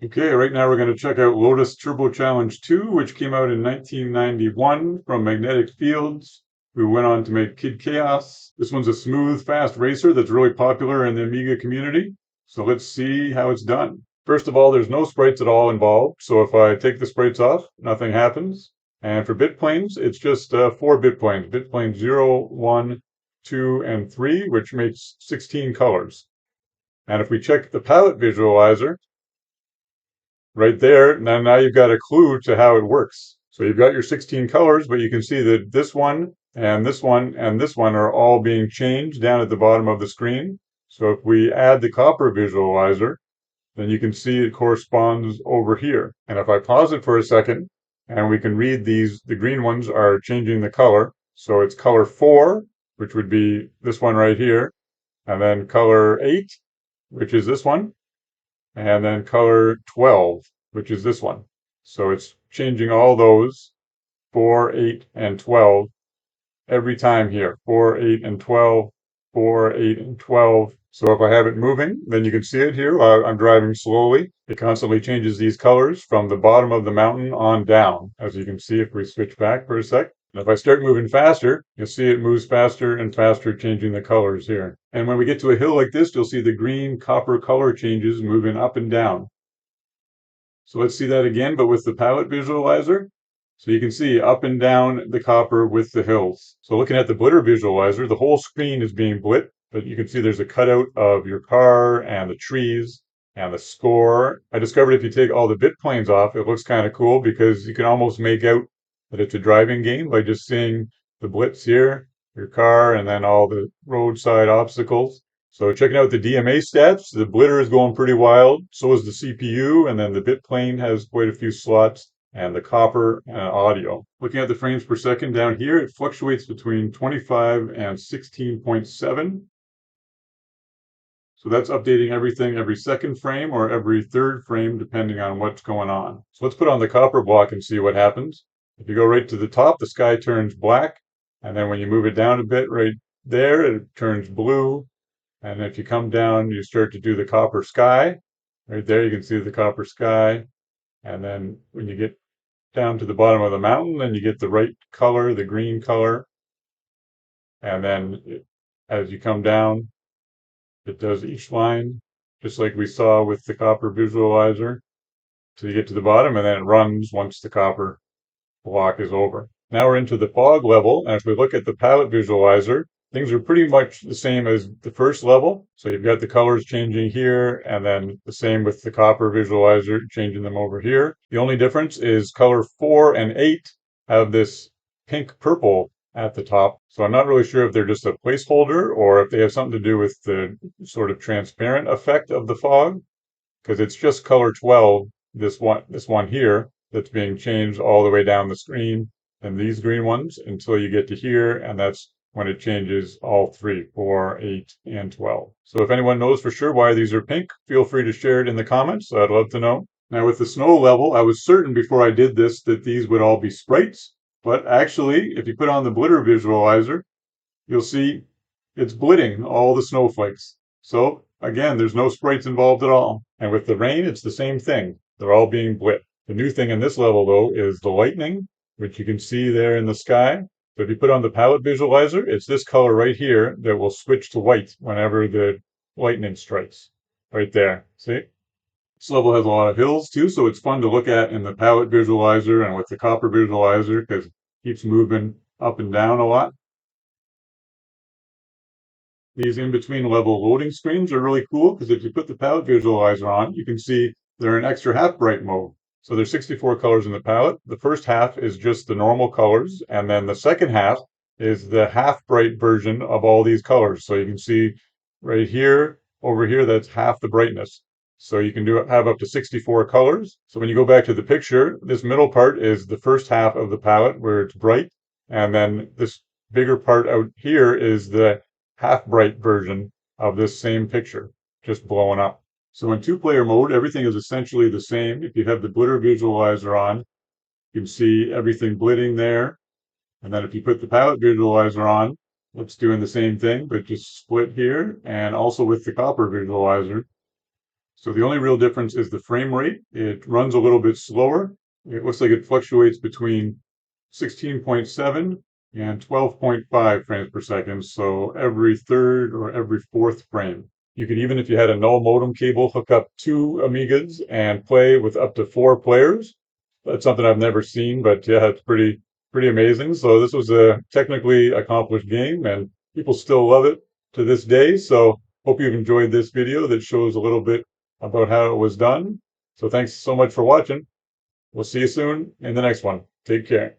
Okay, right now we're going to check out Lotus Turbo Challenge 2, which came out in 1991 from Magnetic Fields, who went on to make Kid Chaos. This one's a smooth, fast racer that's really popular in the Amiga community. So let's see how it's done. First of all, there's no sprites at all involved. So if I take the sprites off, nothing happens. And for bit planes, it's just 4 bit planes. Bit planes 0, 1, 2, and 3, which makes 16 colors. And if we check the palette visualizer, right there, now you've got a clue to how it works. So you've got your 16 colors, but you can see that this one and this one and this one are all being changed down at the bottom of the screen. So if we add the copper visualizer, then you can see it corresponds over here. And if I pause it for a second, and we can read these, the green ones are changing the color. So it's color 4, which would be this one right here, and then color 8, which is this one, and then color 12, which is this one. So it's changing all those 4, 8, and 12 every time here. 4, 8, and 12, 4, 8, and 12. So if I have it moving, then you can see it here. I'm driving slowly. It constantly changes these colors from the bottom of the mountain on down, as you can see if we switch back for a sec. And if I start moving faster, you'll see it moves faster and faster, changing the colors here. And when we get to a hill like this, you'll see the green copper color changes moving up and down. So let's see that again, but with the palette visualizer. So you can see up and down the copper with the hills. So looking at the blitter visualizer, the whole screen is being blit, but you can see there's a cutout of your car and the trees and the score. I discovered if you take all the bit planes off, it looks kind of cool because you can almost make out that it's a driving game by just seeing the blitz here, your car, and then all the roadside obstacles. So checking out the DMA stats, the blitter is going pretty wild. So is the CPU, and then the bit plane has quite a few slots, and the copper and audio. Looking at the frames per second down here, it fluctuates between 25 and 16.7. So that's updating everything every second frame or every third frame, depending on what's going on. So let's put on the copper block and see what happens. If you go right to the top, the sky turns black. And then when you move it down a bit right there, it turns blue. And if you come down, you start to do the copper sky. Right there, you can see the copper sky. And then when you get down to the bottom of the mountain, then you get the right color, the green color. And then as you come down, it does each line, just like we saw with the copper visualizer, till you get to the bottom, and then it runs once the copper block is over. Now we're into the fog level, and if we look at the palette visualizer, things are pretty much the same as the first level. So you've got the colors changing here, and then the same with the copper visualizer, changing them over here. The only difference is color 4 and 8 have this pink purple at the top. So I'm not really sure if they're just a placeholder or if they have something to do with the sort of transparent effect of the fog, because it's just color 12, this one here, that's being changed all the way down the screen, and these green ones until you get to here, and that's when it changes all 3, 4, 8, and 12. So if anyone knows for sure why these are pink, feel free to share it in the comments. I'd love to know. Now with the snow level, I was certain before I did this that these would all be sprites, but actually, if you put on the blitter visualizer, you'll see it's blitting all the snowflakes. So again, there's no sprites involved at all. And with the rain, it's the same thing. They're all being blit. The new thing in this level, though, is the lightning, which you can see there in the sky. So if you put on the palette visualizer, it's this color right here that will switch to white whenever the lightning strikes. Right there. See? This level has a lot of hills too, so it's fun to look at in the palette visualizer and with the copper visualizer because it keeps moving up and down a lot. These in-between level loading screens are really cool because if you put the palette visualizer on, you can see they're in extra half bright mode. So there's 64 colors in the palette. The first half is just the normal colors, and then the second half is the half bright version of all these colors. So you can see right here, over here, that's half the brightness. So you can have up to 64 colors. So when you go back to the picture, this middle part is the first half of the palette where it's bright, and then this bigger part out here is the half bright version of this same picture, just blowing up. So in 2-player mode, everything is essentially the same. If you have the blitter visualizer on, you can see everything blitting there. And then if you put the palette visualizer on, it's doing the same thing, but just split here. And also with the copper visualizer, So the only real difference is the frame rate. It runs a little bit slower. It looks like it fluctuates between 16.7 and 12.5 frames per second. So every third or every fourth frame. You could, even if you had a null modem cable, hook up two Amigas and play with up to 4 players. That's something I've never seen, but yeah, it's pretty amazing. So this was a technically accomplished game, and people still love it to this day. So hope you've enjoyed this video that shows a little bit about how it was done. So thanks so much for watching. We'll see you soon in the next one. Take care.